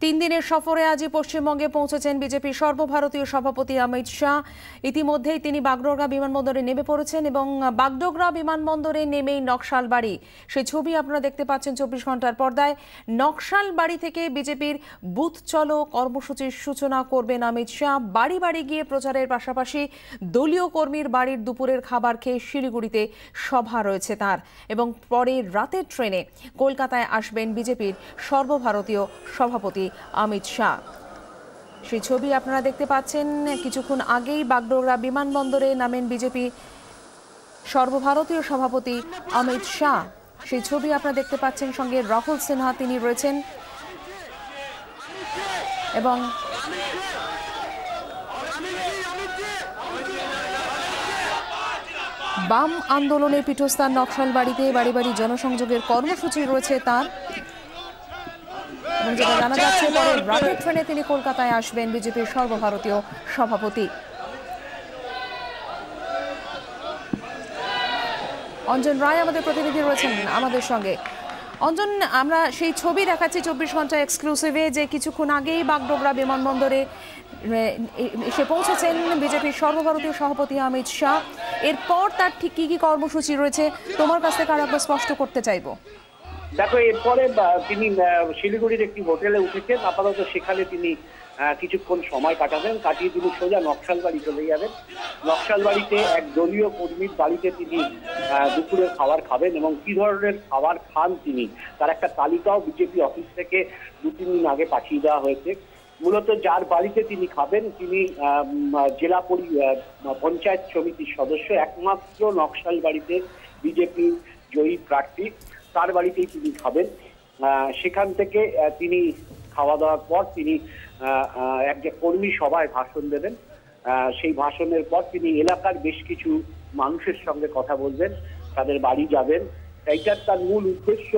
তিন দিনের সফরে আজই পশ্চিমবঙ্গে পৌঁছেছেন বিজেপির সর্বভারতীয় সভাপতি অমিত শাহ। ইতিমধ্যেই তিনি বাগডোগরা বিমানবন্দরে নেমে পড়েছেন এবং বাগডোগরা বিমানবন্দরে নেমেই নকশালবাড়ি, সেই ছবি আপনারা দেখতে পাচ্ছেন 24 ঘন্টার পর্দায়। নকশালবাড়ি থেকে বিজেপির বুথ চলো কর্মসূচির সূচনা করবেন অমিত শাহ। বাড়ি বাড়ি গিয়ে প্রচারের পাশাপাশি দলীয় কর্মীর বাড়ির দুপুরের খাবার খেয়ে শিলিগুড়িতে সভা রয়েছে তার, এবং পরে রাতের ট্রেনে কলকাতায় আসবেন বিজেপির সর্বভারতীয় সভাপতি অমিত শাহ। সেই ছবি আপনারা দেখতে পাচ্ছেন। কিছুক্ষণ আগেই বাগডোগরা বিমানবন্দরে নামেন বিজেপি সর্বভারতীয় সভাপতি অমিত শাহ। সেই ছবি আপনারা দেখতে পাচ্ছেন। সঙ্গে রাহুল সিনহা তিনি রয়েছেন এবং বাম আন্দোলনের পীঠস্থান নকশালবাড়িতে বাড়ি বাড়ি জনসংযোগের কর্মসূচি রয়েছে তার, এবং যেটা জানা যাচ্ছে পরে রাতের ট্রেনে তিনি কলকাতায় আসবেন বিজেপির সর্বভারতীয় সভাপতি। অঞ্জন রায় আমাদের প্রতিনিধি রয়েছেন আমাদের সঙ্গে। অঞ্জন, আমরা সেই ছবি দেখাচ্ছি 24 ঘন্টা এক্সক্লুসিভে যে কিছুক্ষণ আগেই বাগডোগরা বিমানবন্দরে এসে পৌঁছেছেন বিজেপির সর্বভারতীয় সভাপতি অমিত শাহ। এরপর তার ঠিক কি কি কর্মসূচি রয়েছে তোমার কাছ থেকে আর একবার স্পষ্ট করতে চাইবো। দেখো, এরপরে তিনি শিলিগুড়ির একটি হোটেলে উঠেছেন। আপাতত সেখানে তিনি কিছুক্ষণ সময় কাটিয়ে তিনি সোজা নকশালবাড়ি চলে যাবেন। নকশালবাড়িতে এক দলীয় কর্মীর বাড়িতে তিনি দুপুরের খাবার খাবেন এবং কি ধরনের খাবার খান তিনি তার একটা তালিকাও বিজেপি অফিস থেকে 2-3 দিন আগে পাঠিয়ে দেওয়া হয়েছে। মূলত যার বাড়িতে তিনি খাবেন তিনি জেলা পঞ্চায়েত সমিতির সদস্য, একমাত্র নকশালবাড়িতে বিজেপি জয়ী প্রার্থী, তার বাড়িতেই তিনি খাবেন। সেখান থেকে তিনি খাওয়া দাওয়ার পর তিনি এক কর্মী সভায় ভাষণ দেবেন। সেই ভাষণের পর তিনি এলাকার বেশ কিছু মানুষের সঙ্গে কথা বলবেন, তাদের বাড়ি যাবেন। এইটার তার মূল উদ্দেশ্য,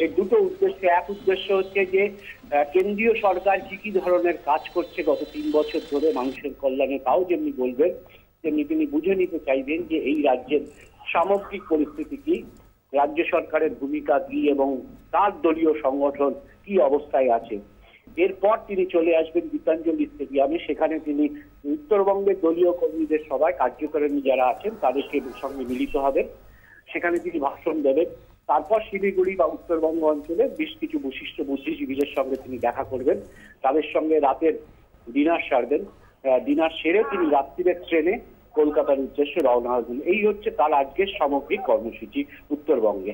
এই দুটো উদ্দেশ্য। এক উদ্দেশ্য হচ্ছে যে কেন্দ্রীয় সরকার কি ধরনের কাজ করছে গত 3 বছর ধরে মানুষের কল্যাণে, তাও যেমনি বলবেন, তেমনি তিনি বুঝে নিতে চাইবেন যে এই রাজ্যের সামগ্রিক পরিস্থিতি কি, রাজ্য সরকারের ভূমিকা কি এবং তার দলীয় সংগঠন কি অবস্থায় আছে। এরপর তিনি চলে আসবেন গীতাঞ্জলি স্টেডিয়ামে। সেখানে তিনি উত্তরবঙ্গের দলীয় কর্মীদের সভায়, কার্যকর্মী যারা আছেন তাদেরকে সঙ্গে মিলিত হবেন। সেখানে তিনি ভাষণ দেবেন। তারপর শিলিগুড়ি বা উত্তরবঙ্গ অঞ্চলে বেশ কিছু বিশিষ্ট বুদ্ধিজীবীদের সঙ্গে তিনি দেখা করবেন, তাদের সঙ্গে রাতের ডিনার সারবেন। ডিনার সেরে তিনি রাত্রিরের ট্রেনে কলকাতার উদ্দেশ্যে রওনা হবেন। এই হচ্ছে তার আজকের সামগ্রিক কর্মসূচি উত্তরবঙ্গে।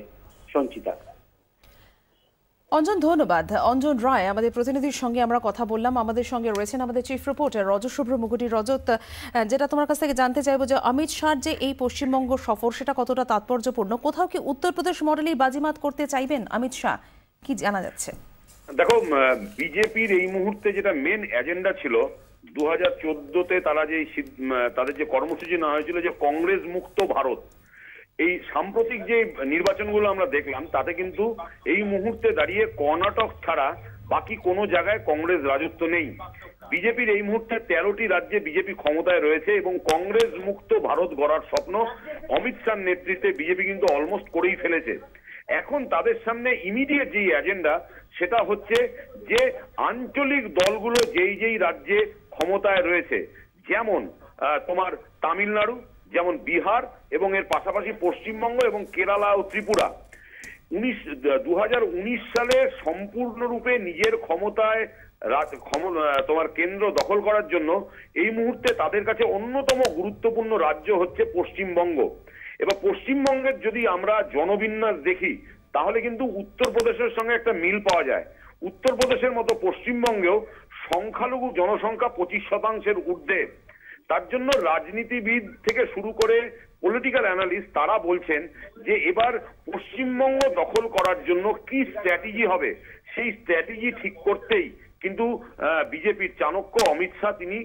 সঞ্চিতা। অঞ্জন, ধন্যবাদ। অঞ্জন রায় আমাদের প্রতিনিধির সঙ্গে আমরা কথা বললাম। আমাদের সঙ্গে রয়েছেন আমাদের চিফ রিপোর্টার রজত শুভ্র মুকুটি। রজত, যেটা তোমার কাছ থেকে জানতে চাইবো যে অমিত শাহর যে এই পশ্চিমবঙ্গ সফর সেটা কতটা তাৎপর্যপূর্ণ, কোথাও কি উত্তরপ্রদেশ মডেলেই বাজিমাত করতে চাইবেন অমিত শাহ, কি জানা যাচ্ছে? দেখো, বিজেপির এই মুহূর্তে যেটা মেন এজেন্ডা ছিল 2014-তে তাদের যে কর্মসূচি নেওয়া হয়েছিল যে কংগ্রেস মুক্ত ভারত, এই সাম্প্রতিক যে নির্বাচনগুলো আমরা দেখলাম তাতে কিন্তু এই মুহূর্তে দাঁড়িয়ে কর্ণাটক ছাড়া বাকি কোনো জায়গায় কংগ্রেস রাজত্ব নেই। বিজেপির এই মুহূর্তে 13টি রাজ্যে বিজেপি ক্ষমতায় রয়েছে এবং কংগ্রেস মুক্ত ভারত গড়ার স্বপ্ন অমিত শাহর নেতৃত্বে বিজেপি কিন্তু অলমোস্ট করেই ফেলেছে। এখন তাদের সামনে ইমিডিয়েট যে এজেন্ডা সেটা হচ্ছে যে আঞ্চলিক দলগুলো যেই রাজ্যে ক্ষমতায় রয়েছে, যেমন তোমার তামিলনাড়ু, যেমন বিহার এবং এর পাশাপাশি পশ্চিমবঙ্গ এবং কেরালা ও ত্রিপুরা, 2019 সালে সম্পূর্ণরূপে নিজের ক্ষমতায় তোমার কেন্দ্র দখল করার জন্য এই মুহূর্তে তাদের কাছে অন্যতম গুরুত্বপূর্ণ রাজ্য হচ্ছে পশ্চিমবঙ্গ। এবার পশ্চিমবঙ্গের যদি আমরা জনবিন্যাস দেখি তাহলে কিন্তু উত্তরপ্রদেশের সঙ্গে একটা মিল পাওয়া যায়। উত্তরপ্রদেশের মতো পশ্চিমবঙ্গেও সংখ্যালঘু জনসংখ্যা 25% ঊর্ধ্বে। তার জন্য রাজনীতিবিদ থেকে শুরু করে পলিটিক্যাল অ্যানালিস্ট তারা বলছেন যে এবার পশ্চিমবঙ্গ দখল করার জন্য কি স্ট্র্যাটেজি হবে, সেই স্ট্র্যাটেজি ঠিক করতেই কিন্তু বিজেপির চাণক্য অমিত শাহ তিনি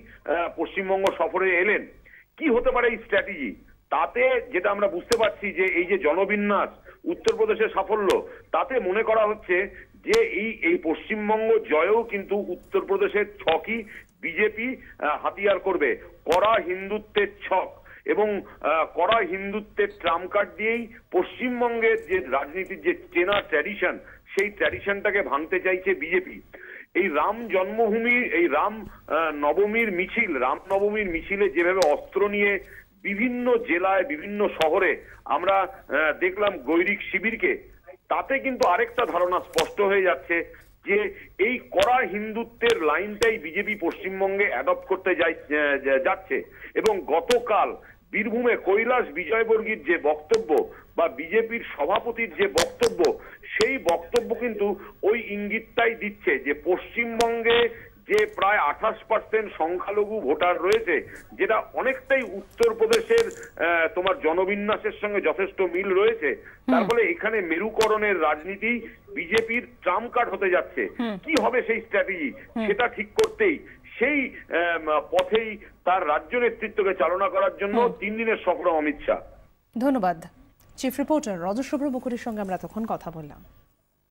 পশ্চিমবঙ্গ সফরে এলেন। কি হতে পারে এই স্ট্র্যাটেজি, তাতে যেটা আমরা বুঝতে পারছি যে এই যে জনবিন্যাস, উত্তরপ্রদেশের সাফল্য, তাতে মনে করা হচ্ছে যে এই পশ্চিমবঙ্গ জয়েও কিন্তু উত্তরপ্রদেশের ছকই বিজেপি হাতিয়ার করবে। কড়া হিন্দুত্বের ছক এবং কড়া হিন্দুত্বের ট্রাম্প কার্ড দিয়েই পশ্চিমবঙ্গের যে রাজনীতির যে চেনা ট্র্যাডিশন, সেই ট্র্যাডিশনটাকে ভাঙতে চাইছে বিজেপি। এই রাম জন্মভূমি, এই রাম নবমীর মিছিল, রাম নবমীর মিছিলে যেভাবে অস্ত্র নিয়ে বিভিন্ন জেলায় বিভিন্ন শহরে আমরা দেখলাম গৈরিক শিবিরকে, তাতে কিন্তু আরেকটা ধারণা স্পষ্ট হয়ে যাচ্ছে যে এই কড়া হিন্দুত্বের লাইনটাই বিজেপি পশ্চিমবঙ্গে অ্যাডপ্ট করতে যাচ্ছে। এবং গতকাল বীরভূমে কৈলাস বিজয়বর্গীর যে বক্তব্য বা বিজেপির সভাপতির যে বক্তব্য, সেই বক্তব্য কিন্তু ওই ইঙ্গিতটাই দিচ্ছে যে পশ্চিমবঙ্গে যে প্রায় 28% সংখ্যালঘু ভোটার রয়েছে, যেটা অনেকটাই উত্তরপ্রদেশের তোমার জনবিন্যাসের সঙ্গে যথেষ্ট মিল রয়েছে, তার ফলে এখানে মেরুকরণের রাজনীতি বিজেপির ট্রাম্প কার্ড হতে যাচ্ছে। কি হবে সেই স্ট্র্যাটেজি, সেটা ঠিক করতেই সেই পথেই তার রাজ্য নেতৃত্বকে চালনা করার জন্য 3 দিনের সফর অমিত শাহ। ধন্যবাদ। চিফ রিপোর্টার রজত শুভ্র মুখোরির সঙ্গে আমরা তখন কথা বললাম।